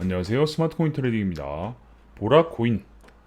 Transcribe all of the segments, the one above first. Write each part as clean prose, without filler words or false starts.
안녕하세요. 스마트코인 트레이딩입니다. 보라코인,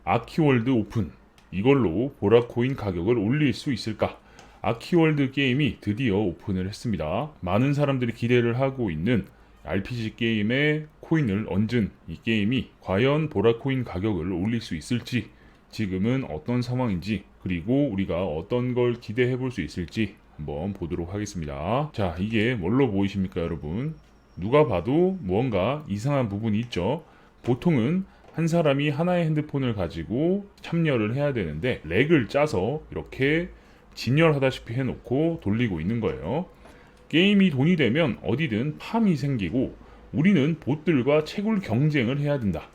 아키월드 오픈, 이걸로 보라코인 가격을 올릴 수 있을까? 아키월드 게임이 드디어 오픈을 했습니다. 많은 사람들이 기대를 하고 있는 RPG 게임에 코인을 얹은 이 게임이 과연 보라코인 가격을 올릴 수 있을지, 지금은 어떤 상황인지, 그리고 우리가 어떤 걸 기대해 볼 수 있을지 한번 보도록 하겠습니다. 자, 이게 뭘로 보이십니까, 여러분? 누가 봐도 무언가 이상한 부분이 있죠. 보통은 한 사람이 하나의 핸드폰을 가지고 참여를 해야 되는데 렉을 짜서 이렇게 진열하다시피 해놓고 돌리고 있는 거예요. 게임이 돈이 되면 어디든 팜이 생기고 우리는 봇들과 채굴 경쟁을 해야 된다.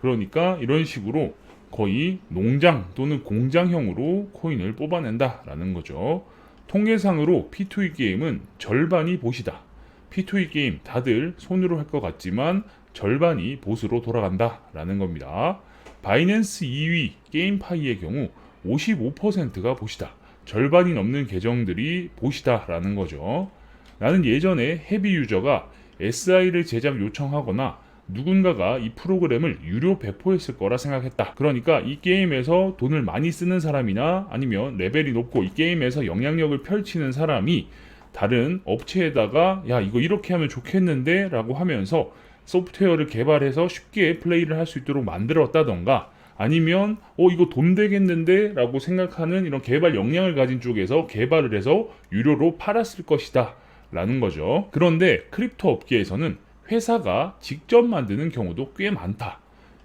그러니까 이런 식으로 거의 농장 또는 공장형으로 코인을 뽑아낸다라는 거죠. 통계상으로 P2E 게임은 절반이 봇이다. P2E 게임 다들 손으로 할 것 같지만 절반이 봇으로 돌아간다라는 겁니다. 바이낸스 2위 게임파이의 경우 55%가 봇이다. 절반이 넘는 계정들이 봇이다라는 거죠. 나는 예전에 헤비 유저가 SI를 제작 요청하거나 누군가가 이 프로그램을 유료 배포했을 거라 생각했다. 그러니까 이 게임에서 돈을 많이 쓰는 사람이나 아니면 레벨이 높고 이 게임에서 영향력을 펼치는 사람이 다른 업체에다가 야 이거 이렇게 하면 좋겠는데 라고 하면서 소프트웨어를 개발해서 쉽게 플레이를 할 수 있도록 만들었다던가 아니면 이거 돈 되겠는데 라고 생각하는 이런 개발 역량을 가진 쪽에서 개발을 해서 유료로 팔았을 것이다 라는 거죠. 그런데 크립토 업계에서는 회사가 직접 만드는 경우도 꽤 많다.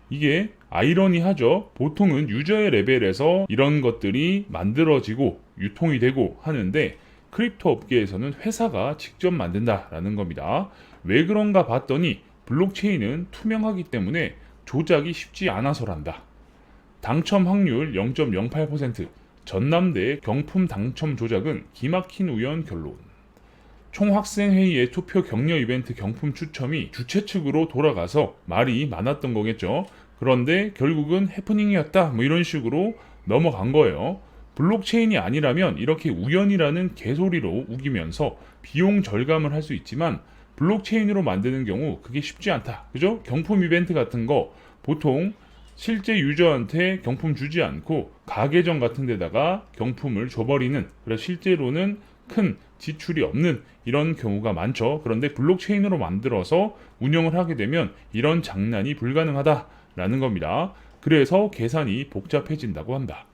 이게 아이러니하죠. 보통은 유저의 레벨에서 이런 것들이 만들어지고 유통이 되고 하는데 크립토 업계에서는 회사가 직접 만든다라는 겁니다. 왜 그런가 봤더니 블록체인은 투명하기 때문에 조작이 쉽지 않아서란다. 당첨 확률 0.08%, 전남대 경품 당첨 조작은 기막힌 우연 결론. 총학생회의의 투표 격려 이벤트 경품 추첨이 주최 측으로 돌아가서 말이 많았던 거겠죠. 그런데 결국은 해프닝이었다 이런 식으로 넘어간 거예요. 블록체인이 아니라면 이렇게 우연이라는 개소리로 우기면서 비용 절감을 할 수 있지만 블록체인으로 만드는 경우 그게 쉽지 않다. 그죠? 경품 이벤트 같은 거 보통 실제 유저한테 경품 주지 않고 가계정 같은 데다가 경품을 줘버리는, 그래서 실제로는 큰 지출이 없는 이런 경우가 많죠. 그런데 블록체인으로 만들어서 운영을 하게 되면 이런 장난이 불가능하다라는 겁니다. 그래서 계산이 복잡해진다고 한다.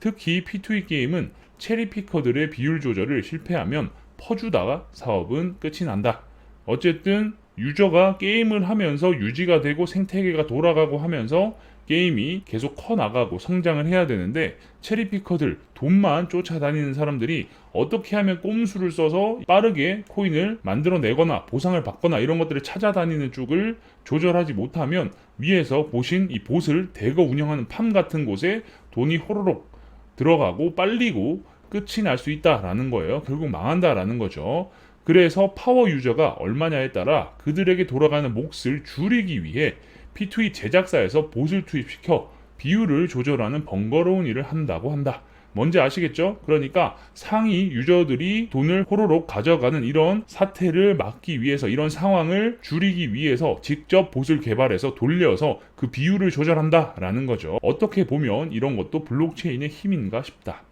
특히 P2E 게임은 체리피커들의 비율 조절을 실패하면 퍼주다가 사업은 끝이 난다. 어쨌든 유저가 게임을 하면서 유지가 되고 생태계가 돌아가고 하면서 게임이 계속 커나가고 성장을 해야 되는데 체리피커들, 돈만 쫓아다니는 사람들이 어떻게 하면 꼼수를 써서 빠르게 코인을 만들어내거나 보상을 받거나 이런 것들을 찾아다니는 쪽을 조절하지 못하면 위에서 보신 이 봇을 대거 운영하는 팜 같은 곳에 돈이 호로록 들어가고 빨리고 끝이 날 수 있다라는 거예요. 결국 망한다라는 거죠. 그래서 파워 유저가 얼마냐에 따라 그들에게 돌아가는 몫을 줄이기 위해 P2E 제작사에서 봇을 투입시켜 비율을 조절하는 번거로운 일을 한다고 한다. 뭔지 아시겠죠? 그러니까 상위 유저들이 돈을 호로록 가져가는 이런 사태를 막기 위해서, 이런 상황을 줄이기 위해서 직접 봇을 개발해서 돌려서 그 비율을 조절한다라는 거죠. 어떻게 보면 이런 것도 블록체인의 힘인가 싶다.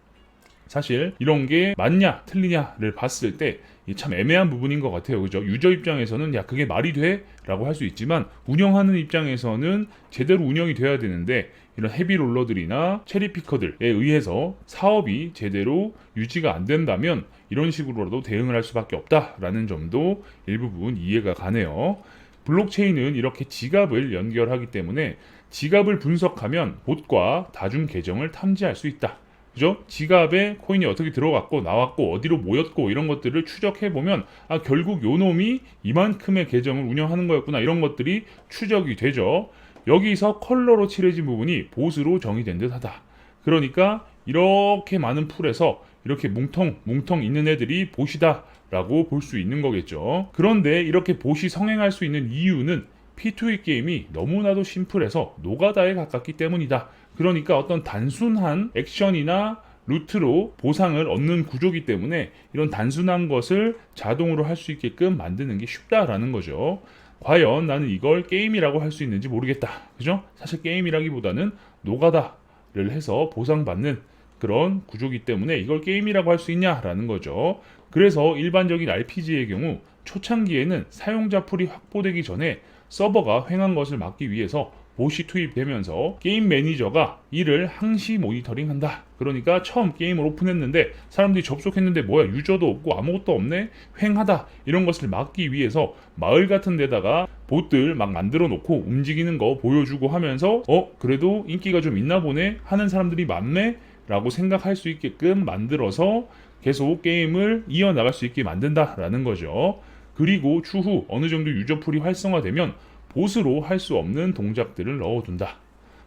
사실 이런 게 맞냐 틀리냐를 봤을 때 참 애매한 부분인 것 같아요. 그죠? 유저 입장에서는 야 그게 말이 돼? 라고 할 수 있지만 운영하는 입장에서는 제대로 운영이 돼야 되는데 이런 헤비롤러들이나 체리피커들에 의해서 사업이 제대로 유지가 안 된다면 이런 식으로라도 대응을 할 수밖에 없다라는 점도 일부분 이해가 가네요. 블록체인은 이렇게 지갑을 연결하기 때문에 지갑을 분석하면 봇과 다중 계정을 탐지할 수 있다. 그죠? 지갑에 코인이 어떻게 들어갔고 나왔고 어디로 모였고 이런 것들을 추적해 보면 결국 요 놈이 이만큼의 계정을 운영하는 거였구나, 이런 것들이 추적이 되죠. 여기서 컬러로 칠해진 부분이 봇으로 정의된 듯하다. 그러니까 이렇게 많은 풀에서 이렇게 뭉텅 있는 애들이 봇이다 라고 볼 수 있는 거겠죠. 그런데 이렇게 봇이 성행할 수 있는 이유는 P2E 게임이 너무나도 심플해서 노가다에 가깝기 때문이다. 그러니까 어떤 단순한 액션이나 루트로 보상을 얻는 구조이기 때문에 이런 단순한 것을 자동으로 할 수 있게끔 만드는 게 쉽다라는 거죠. 과연 나는 이걸 게임이라고 할 수 있는지 모르겠다. 그죠? 사실 게임이라기보다는 노가다를 해서 보상받는 그런 구조이기 때문에 이걸 게임이라고 할 수 있냐라는 거죠. 그래서 일반적인 RPG의 경우 초창기에는 사용자 풀이 확보되기 전에 서버가 횡한 것을 막기 위해서 봇이 투입되면서 게임 매니저가 이를 항시 모니터링한다. 그러니까 처음 게임을 오픈했는데 사람들이 접속했는데 뭐야 유저도 없고 아무것도 없네? 횡하다. 이런 것을 막기 위해서 마을 같은 데다가 봇들 막 만들어 놓고 움직이는 거 보여주고 하면서 그래도 인기가 좀 있나 보네 하는 사람들이 많네? 라고 생각할 수 있게끔 만들어서 계속 게임을 이어나갈 수 있게 만든다라는 거죠. 그리고 추후 어느 정도 유저풀이 활성화되면 보스로 할 수 없는 동작들을 넣어둔다.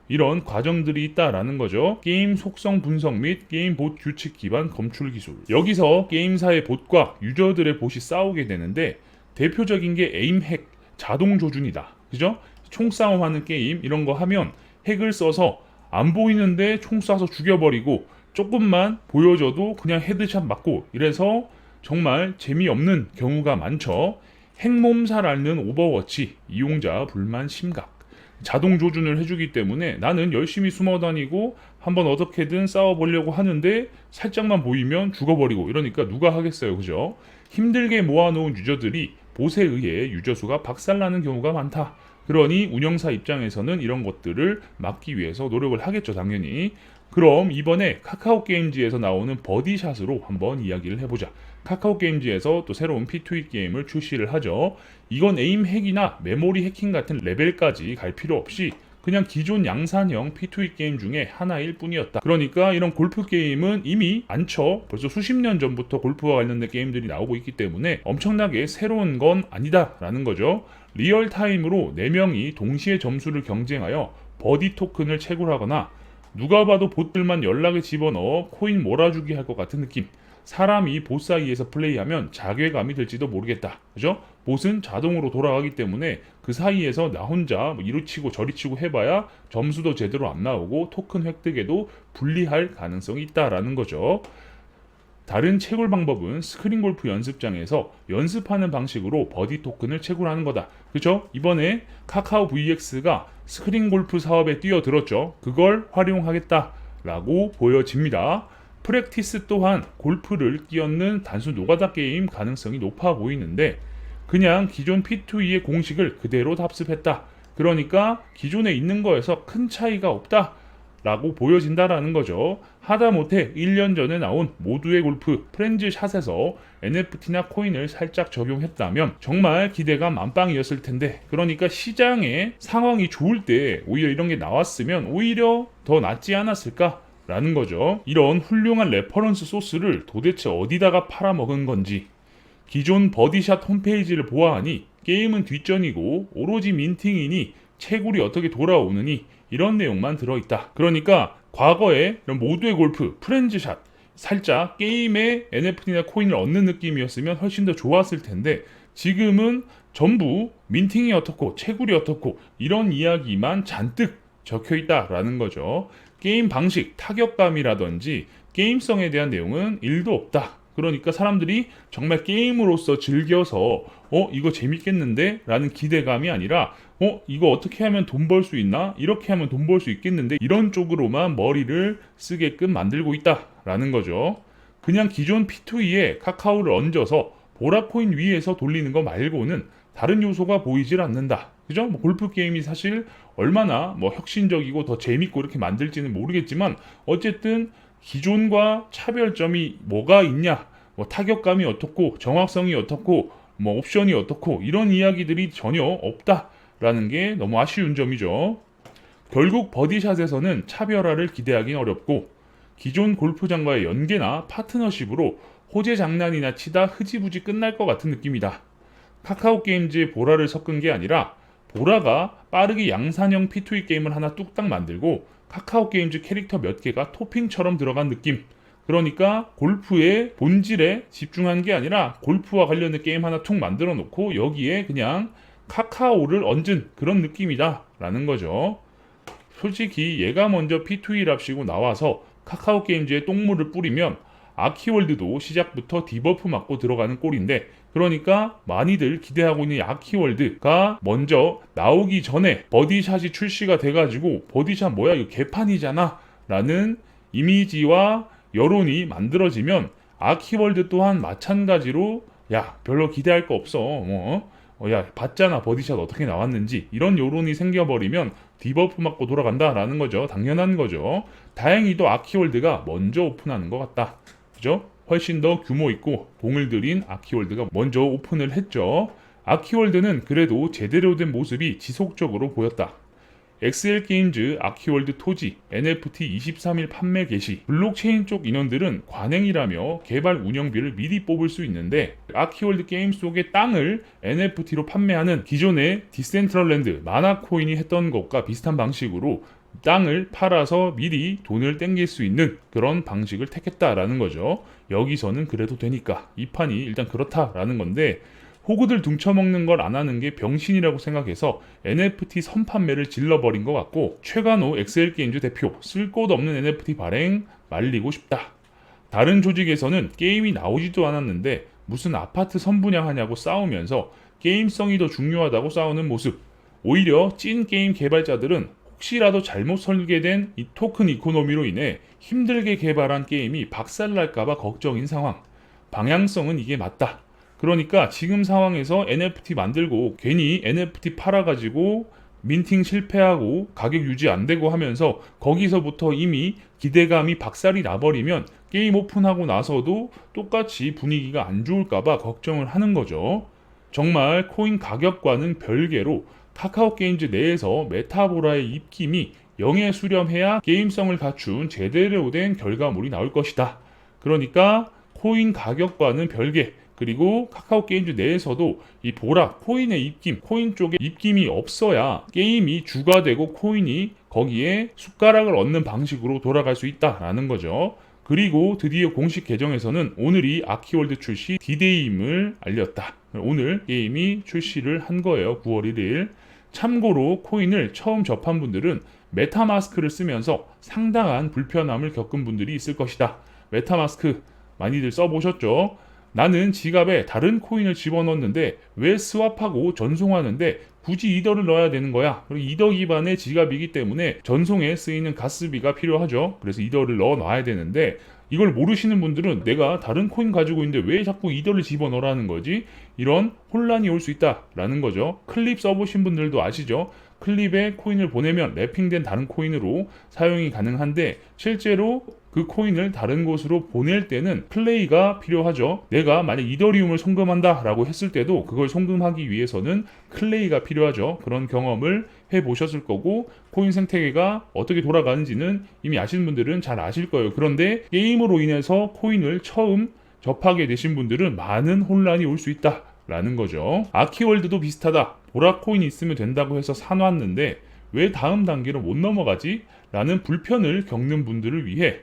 이런 과정들이 있다라는 거죠. 게임 속성 분석 및 게임 봇 규칙 기반 검출 기술. 여기서 게임사의 봇과 유저들의 봇이 싸우게 되는데 대표적인 게 에임 핵, 자동 조준이다. 그죠? 총싸움하는 게임 이런 거 하면 핵을 써서 안 보이는데 총 쏴서 죽여버리고 조금만 보여줘도 그냥 헤드샷 맞고 이래서 정말 재미없는 경우가 많죠. 핵몸살 앓는 오버워치 이용자 불만 심각. 자동 조준을 해주기 때문에 나는 열심히 숨어 다니고 한번 어떻게든 싸워보려고 하는데 살짝만 보이면 죽어버리고 이러니까 누가 하겠어요. 그죠? 힘들게 모아놓은 유저들이 봇에 의해 유저 수가 박살나는 경우가 많다. 그러니 운영사 입장에서는 이런 것들을 막기 위해서 노력을 하겠죠. 당연히. 그럼 이번에 카카오 게임즈에서 나오는 버디샷으로 한번 이야기를 해보자. 카카오 게임즈에서 또 새로운 P2E 게임을 출시를 하죠. 이건 에임 핵이나 메모리 해킹 같은 레벨까지 갈 필요 없이 그냥 기존 양산형 P2E 게임 중에 하나일 뿐이었다. 그러니까 이런 골프 게임은 이미 많죠. 벌써 수십 년 전부터 골프와 관련된 게임들이 나오고 있기 때문에 엄청나게 새로운 건 아니다라는 거죠. 리얼타임으로 4명이 동시에 점수를 경쟁하여 버디 토큰을 채굴하거나 누가 봐도 봇들만 연락에 집어넣어 코인 몰아주기 할 것 같은 느낌. 사람이 봇 사이에서 플레이하면 자괴감이 들지도 모르겠다. 그죠? 봇은 자동으로 돌아가기 때문에 그 사이에서 나 혼자 이리 치고 저리 치고 해봐야 점수도 제대로 안 나오고 토큰 획득에도 불리할 가능성이 있다라는 거죠. 다른 채굴 방법은 스크린 골프 연습장에서 연습하는 방식으로 버디 토큰을 채굴하는 거다. 그죠? 이번에 카카오 VX가 스크린 골프 사업에 뛰어들었죠. 그걸 활용하겠다라고 보여집니다. 프랙티스 또한 골프를 끼얹는 단순 노가다 게임 가능성이 높아 보이는데 그냥 기존 P2E의 공식을 그대로 답습했다. 그러니까 기존에 있는 거에서 큰 차이가 없다. 라고 보여진다라는 거죠. 하다못해 1년 전에 나온 모두의 골프 프렌즈샷에서 NFT나 코인을 살짝 적용했다면 정말 기대가 만빵이었을 텐데 그러니까 시장의 상황이 좋을 때 오히려 이런 게 나왔으면 오히려 더 낫지 않았을까? 라는 거죠. 이런 훌륭한 레퍼런스 소스를 도대체 어디다가 팔아먹은 건지 기존 버디샷 홈페이지를 보아하니 게임은 뒷전이고 오로지 민팅이니 채굴이 어떻게 돌아오느니 이런 내용만 들어있다. 그러니까 과거에 이런 모두의 골프, 프렌즈샷 살짝 게임의 NFT나 코인을 얻는 느낌이었으면 훨씬 더 좋았을 텐데 지금은 전부 민팅이 어떻고 채굴이 어떻고 이런 이야기만 잔뜩 적혀있다라는 거죠. 게임 방식, 타격감이라든지 게임성에 대한 내용은 1도 없다. 그러니까 사람들이 정말 게임으로서 즐겨서 이거 재밌겠는데? 라는 기대감이 아니라 이거 어떻게 하면 돈 벌 수 있나? 이렇게 하면 돈 벌 수 있겠는데? 이런 쪽으로만 머리를 쓰게끔 만들고 있다라는 거죠. 그냥 기존 P2E에 카카오를 얹어서 보라코인 위에서 돌리는 거 말고는 다른 요소가 보이질 않는다. 그죠? 골프 게임이 사실 얼마나 혁신적이고 더 재밌고 이렇게 만들지는 모르겠지만 어쨌든 기존과 차별점이 뭐가 있냐? 타격감이 어떻고 정확성이 어떻고 옵션이 어떻고 이런 이야기들이 전혀 없다라는 게 너무 아쉬운 점이죠. 결국 버디샷에서는 차별화를 기대하기는 어렵고 기존 골프장과의 연계나 파트너십으로 호재 장난이나 치다 흐지부지 끝날 것 같은 느낌이다. 카카오 게임즈의 보라를 섞은 게 아니라 보라가 빠르게 양산형 P2E 게임을 하나 뚝딱 만들고 카카오 게임즈 캐릭터 몇 개가 토핑처럼 들어간 느낌. 그러니까 골프의 본질에 집중한 게 아니라 골프와 관련된 게임 하나 툭 만들어 놓고 여기에 그냥 카카오를 얹은 그런 느낌이다 라는 거죠. 솔직히 얘가 먼저 P2E랍시고 나와서 카카오 게임즈에 똥물을 뿌리면 아키월드도 시작부터 디버프 맞고 들어가는 꼴인데, 그러니까 많이들 기대하고 있는 아키월드가 먼저 나오기 전에 버디샷이 출시가 돼가지고 버디샷 뭐야 이거 개판이잖아 라는 이미지와 여론이 만들어지면 아키월드 또한 마찬가지로 야 별로 기대할 거 없어 야 봤잖아 버디샷 어떻게 나왔는지 이런 여론이 생겨버리면 디버프 맞고 돌아간다라는 거죠. 당연한 거죠. 다행히도 아키월드가 먼저 오픈하는 것 같다. 그죠? 훨씬 더 규모 있고 공을 들인 아키월드가 먼저 오픈을 했죠. 아키월드는 그래도 제대로 된 모습이 지속적으로 보였다. XL게임즈 아키월드 토지 NFT 23일 판매 개시. 블록체인 쪽 인원들은 관행이라며 개발 운영비를 미리 뽑을 수 있는데, 아키월드 게임 속의 땅을 NFT로 판매하는 기존의 디센트럴랜드 마나코인이 했던 것과 비슷한 방식으로 땅을 팔아서 미리 돈을 땡길 수 있는 그런 방식을 택했다라는 거죠. 여기서는 그래도 되니까 이 판이 일단 그렇다라는 건데, 호구들 등쳐먹는 걸 안 하는 게 병신이라고 생각해서 NFT 선판매를 질러버린 것 같고, 최간호 XL게임즈 대표 쓸 곳 없는 NFT 발행 말리고 싶다. 다른 조직에서는 게임이 나오지도 않았는데 무슨 아파트 선분양하냐고 싸우면서 게임성이 더 중요하다고 싸우는 모습. 오히려 찐 게임 개발자들은 혹시라도 잘못 설계된 이 토큰 이코노미로 인해 힘들게 개발한 게임이 박살날까봐 걱정인 상황. 방향성은 이게 맞다. 그러니까 지금 상황에서 NFT 만들고 괜히 NFT 팔아가지고 민팅 실패하고 가격 유지 안 되고 하면서 거기서부터 이미 기대감이 박살이 나버리면 게임 오픈하고 나서도 똑같이 분위기가 안 좋을까봐 걱정을 하는 거죠. 정말 코인 가격과는 별개로 카카오 게임즈 내에서 메타보라의 입김이 영에 수렴해야 게임성을 갖춘 제대로 된 결과물이 나올 것이다. 그러니까 코인 가격과는 별개, 그리고 카카오 게임즈 내에서도 이 보라, 코인의 입김, 코인 쪽에 입김이 없어야 게임이 주가 되고 코인이 거기에 숟가락을 얻는 방식으로 돌아갈 수 있다라는 거죠. 그리고 드디어 공식 계정에서는 오늘이 아키월드 출시 D-Day임을 알렸다. 오늘 게임이 출시를 한 거예요. 9월 1일. 참고로 코인을 처음 접한 분들은 메타마스크를 쓰면서 상당한 불편함을 겪은 분들이 있을 것이다. 메타마스크 많이들 써보셨죠? 나는 지갑에 다른 코인을 집어넣는데 왜 스왑하고 전송하는데 굳이 이더를 넣어야 되는 거야. 그리고 이더 기반의 지갑이기 때문에 전송에 쓰이는 가스비가 필요하죠. 그래서 이더를 넣어 놔야 되는데 이걸 모르시는 분들은 내가 다른 코인 가지고 있는데 왜 자꾸 이더를 집어넣으라는 거지? 이런 혼란이 올 수 있다라는 거죠. 클립 써보신 분들도 아시죠? 클립에 코인을 보내면 랩핑된 다른 코인으로 사용이 가능한데 실제로 그 코인을 다른 곳으로 보낼 때는 플레이가 필요하죠. 내가 만약 이더리움을 송금한다 라고 했을 때도 그걸 송금하기 위해서는 클레이가 필요하죠. 그런 경험을 해보셨을 거고 코인 생태계가 어떻게 돌아가는지는 이미 아시는 분들은 잘 아실 거예요. 그런데 게임으로 인해서 코인을 처음 접하게 되신 분들은 많은 혼란이 올 수 있다 라는 거죠. 아키월드도 비슷하다. 보라 코인이 있으면 된다고 해서 사놨는데 왜 다음 단계로 못 넘어가지? 라는 불편을 겪는 분들을 위해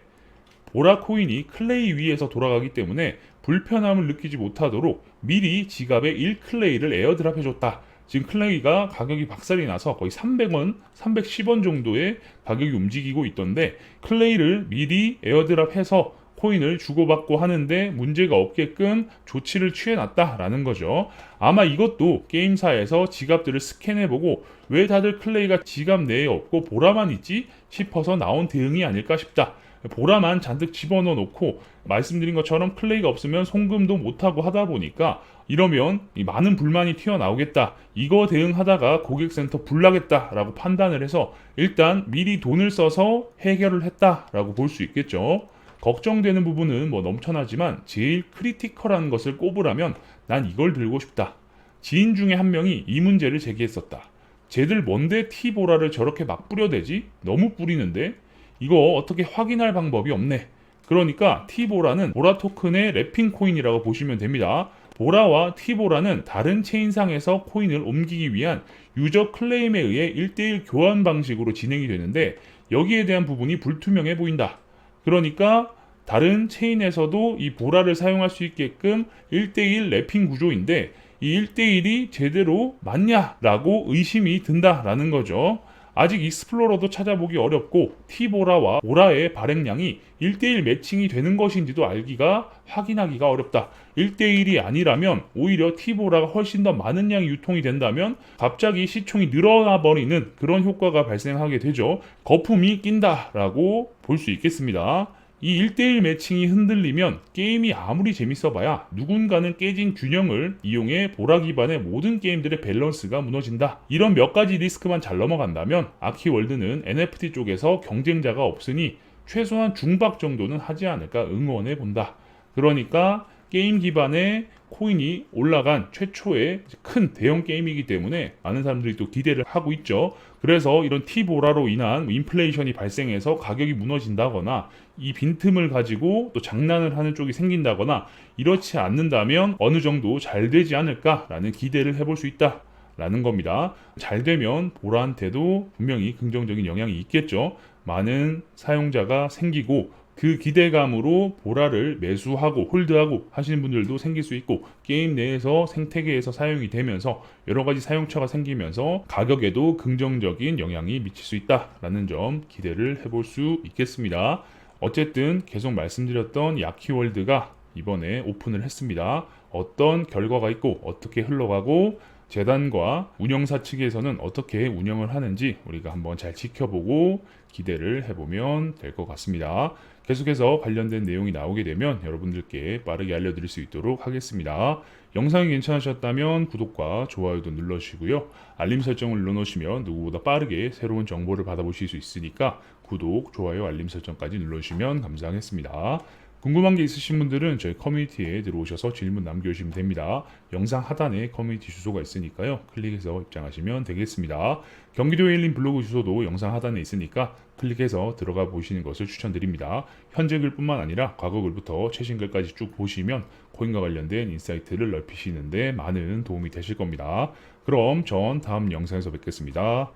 보라 코인이 클레이 위에서 돌아가기 때문에 불편함을 느끼지 못하도록 미리 지갑에 1클레이를 에어드랍 해줬다. 지금 클레이가 가격이 박살이 나서 거의 300원, 310원 정도의 가격이 움직이고 있던데 클레이를 미리 에어드랍 해서 코인을 주고받고 하는데 문제가 없게끔 조치를 취해놨다라는 거죠. 아마 이것도 게임사에서 지갑들을 스캔해보고 왜 다들 클레이가 지갑 내에 없고 보라만 있지 싶어서 나온 대응이 아닐까 싶다. 보라만 잔뜩 집어넣어 놓고 말씀드린 것처럼 클레이가 없으면 송금도 못하고 하다 보니까 이러면 많은 불만이 튀어나오겠다. 이거 대응하다가 고객센터 불나겠다라고 판단을 해서 일단 미리 돈을 써서 해결을 했다라고 볼 수 있겠죠. 걱정되는 부분은 뭐 넘쳐나지만 제일 크리티컬한 것을 꼽으라면 난 이걸 들고 싶다. 지인 중에 한 명이 이 문제를 제기했었다. 쟤들 뭔데 T보라를 저렇게 막 뿌려대지? 너무 뿌리는데? 이거 어떻게 확인할 방법이 없네. 그러니까 T보라는 보라 토큰의 랩핑 코인이라고 보시면 됩니다. 보라와 T보라는 다른 체인상에서 코인을 옮기기 위한 유저 클레임에 의해 1대1 교환 방식으로 진행이 되는데 여기에 대한 부분이 불투명해 보인다. 그러니까 다른 체인에서도 이 보라를 사용할 수 있게끔 1대1 랩핑 구조인데 이 1대1이 제대로 맞냐라고 의심이 든다라는 거죠. 아직 익스플로러도 찾아보기 어렵고 T보라와 보라의 발행량이 1대1 매칭이 되는 것인지도 알기가 확인하기가 어렵다. 1대1이 아니라면 오히려 T보라가 훨씬 더 많은 양이 유통이 된다면 갑자기 시총이 늘어나 버리는 그런 효과가 발생하게 되죠. 거품이 낀다라고 볼 수 있겠습니다. 이 1대1 매칭이 흔들리면 게임이 아무리 재밌어봐야 누군가는 깨진 균형을 이용해 보라 기반의 모든 게임들의 밸런스가 무너진다. 이런 몇 가지 리스크만 잘 넘어간다면 아키월드는 NFT 쪽에서 경쟁자가 없으니 최소한 중박 정도는 하지 않을까 응원해 본다. 그러니까 게임 기반의 코인이 올라간 최초의 큰 대형 게임이기 때문에 많은 사람들이 또 기대를 하고 있죠. 그래서 이런 T보라로 인한 인플레이션이 발생해서 가격이 무너진다거나 이 빈틈을 가지고 또 장난을 하는 쪽이 생긴다거나 이렇지 않는다면 어느 정도 잘 되지 않을까라는 기대를 해볼 수 있다. 라는 겁니다. 잘 되면 보라한테도 분명히 긍정적인 영향이 있겠죠. 많은 사용자가 생기고 그 기대감으로 보라를 매수하고 홀드하고 하시는 분들도 생길 수 있고 게임 내에서 생태계에서 사용이 되면서 여러 가지 사용처가 생기면서 가격에도 긍정적인 영향이 미칠 수 있다라는 점 기대를 해볼 수 있겠습니다. 어쨌든 계속 말씀드렸던 야키월드가 이번에 오픈을 했습니다. 어떤 결과가 있고 어떻게 흘러가고 재단과 운영사 측에서는 어떻게 운영을 하는지 우리가 한번 잘 지켜보고 기대를 해보면 될 것 같습니다. 계속해서 관련된 내용이 나오게 되면 여러분들께 빠르게 알려드릴 수 있도록 하겠습니다. 영상이 괜찮으셨다면 구독과 좋아요도 눌러주시고요. 알림 설정을 눌러놓으시면 누구보다 빠르게 새로운 정보를 받아보실 수 있으니까 구독, 좋아요, 알림 설정까지 눌러주시면 감사하겠습니다. 궁금한 게 있으신 분들은 저희 커뮤니티에 들어오셔서 질문 남겨주시면 됩니다. 영상 하단에 커뮤니티 주소가 있으니까요. 클릭해서 입장하시면 되겠습니다. 경기도에 있는 블로그 주소도 영상 하단에 있으니까 클릭해서 들어가 보시는 것을 추천드립니다. 현재 글뿐만 아니라 과거 글부터 최신 글까지 쭉 보시면 코인과 관련된 인사이트를 넓히시는데 많은 도움이 되실 겁니다. 그럼 전 다음 영상에서 뵙겠습니다.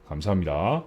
감사합니다.